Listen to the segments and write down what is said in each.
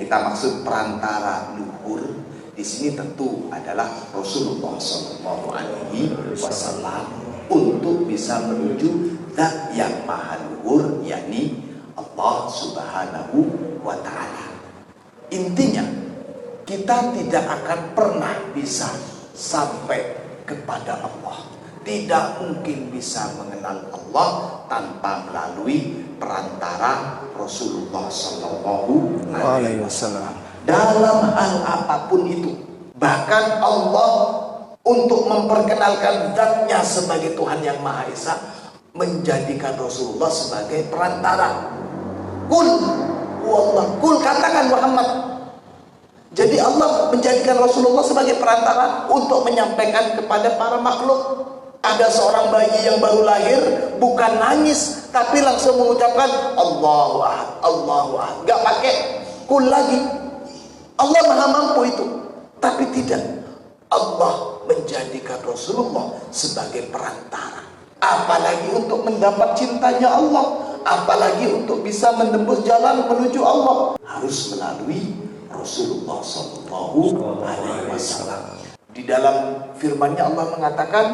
Yang kita maksud perantara luhur di sini tentu adalah Rasulullah SAW untuk bisa menuju zat yang maha luhur, yakni Allah Subhanahu wa Ta'ala. Intinya, kita tidak akan pernah bisa sampai kepada Allah. Tidak mungkin bisa mengenal Allah tanpa melalui perantara Rasulullah SAW. Dalam hal apapun itu, bahkan Allah untuk memperkenalkan zatnya sebagai Tuhan yang Maha Esa menjadikan Rasulullah sebagai perantara. Kul katakan Muhammad. Jadi Allah menjadikan Rasulullah sebagai perantara untuk menyampaikan kepada para makhluk. Ada seorang bayi yang baru lahir, bukan nangis, tapi langsung mengucapkan Allahu Ahad, Allahu Ahad. Gak pakai kul lagi. Allah maha mampu itu. Tapi tidak, Allah menjadikan Rasulullah sebagai perantara. Apalagi untuk mendapat cintanya Allah, apalagi untuk bisa menembus jalan menuju Allah, harus melalui Rasulullah SAW. Di dalam firman-Nya Allah mengatakan,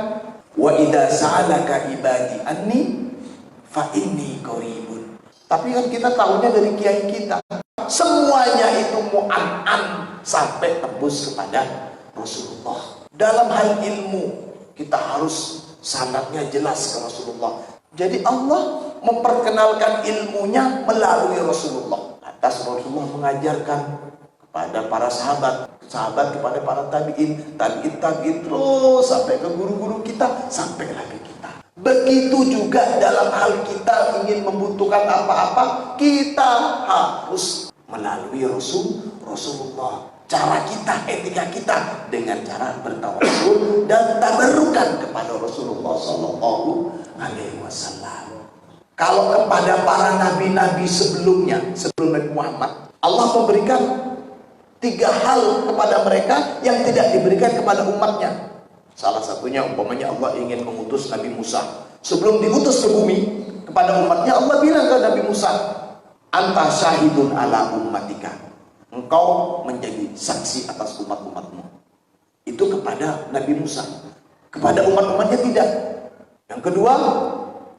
wa idza sa'alaka ibadi anni fa inni qaribun. Tapi kan kita tahunya dari kiai kita, semuanya itu mu'an-an sampai tembus kepada Rasulullah. Dalam hal ilmu kita harus sanadnya jelas ke Rasulullah. Jadi Allah memperkenalkan ilmunya melalui Rasulullah. Atas Rasulullah mengajarkan kepada para sahabat, sahabat kepada para tabi'in, tabi'in terus sampai ke guru-guru kita, sampai lagi kita. Begitu juga dalam hal kita ingin membutuhkan apa-apa, kita harus melalui Rasulullah. Cara kita, etika kita dengan cara bertawassul dan tabarrukan kepada Rasulullah SAW. Kalau kepada para nabi-nabi sebelumnya, sebelum Nabi Muhammad, Allah memberikan 3 hal kepada mereka yang tidak diberikan kepada umatnya. Salah satunya umpamanya Allah ingin mengutus Nabi Musa. Sebelum diutus ke bumi kepada umatnya, Allah bilang ke Nabi Musa, anta syahidun ala ummatika, engkau menjadi saksi atas umat-umatmu. Itu kepada Nabi Musa. Kepada umat-umatnya tidak. Yang kedua,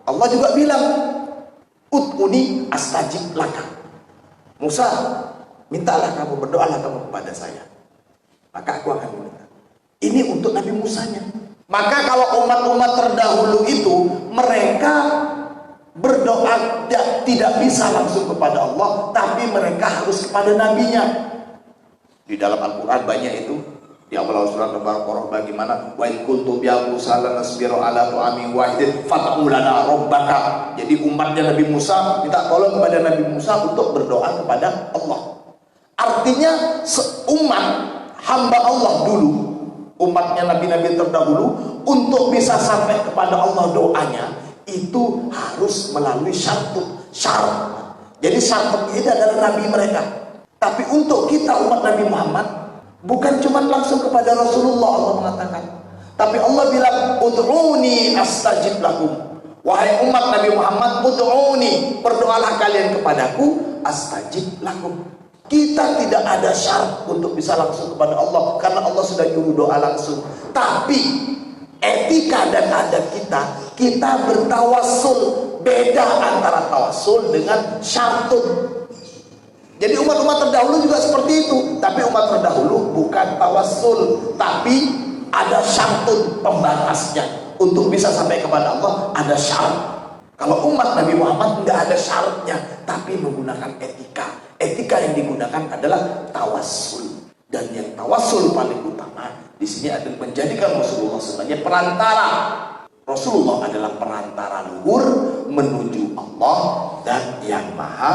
Allah juga bilang, ud'uni astajib laka. Musa, mintalah kamu, berdoalah kamu kepada saya, maka aku akan meminta. Ini untuk Nabi Musanya. Maka kalau umat-umat terdahulu itu, mereka berdoa tidak bisa langsung kepada Allah, tapi mereka harus kepada nabinya. Di dalam Al-Quran banyak itu. Di awal surat Al-Baqarah bagaimana, wa in kuntum ya Musa lanasbiru ala tu'amin wahidin fat'u lana rabbaka. Jadi umatnya Nabi Musa minta tolong kepada Nabi Musa untuk berdoa kepada Allah. Artinya seumat hamba Allah dulu, umatnya nabi-nabi terdahulu, untuk bisa sampai kepada Allah doanya itu harus melalui syarat. Jadi syarat ini adalah nabi mereka. Tapi untuk kita umat Nabi Muhammad, bukan cuma langsung kepada Rasulullah Allah mengatakan, tapi Allah bilang, ud'uni astajib lakum. Wahai umat Nabi Muhammad, ud'uni, berdoalah kalian kepadaku, astajib lakum. Kita tidak ada syarat untuk bisa langsung kepada Allah, karena Allah sudah nyuruh doa langsung. Tapi etika dan adat kita bertawassul. Beda antara tawassul dengan syartun. Jadi umat-umat terdahulu juga seperti itu. Tapi umat terdahulu bukan tawassul, tapi ada syartun pembatasnya. Untuk bisa sampai kepada Allah ada syarat. Kalau umat Nabi Muhammad tidak ada syaratnya, tapi menggunakan etika. Etika yang digunakan adalah tawassul. Dan yang tawassul paling utama di sini adalah menjadikan Rasulullah sebagai perantara. Rasulullah adalah perantara luhur menuju Allah dan yang maha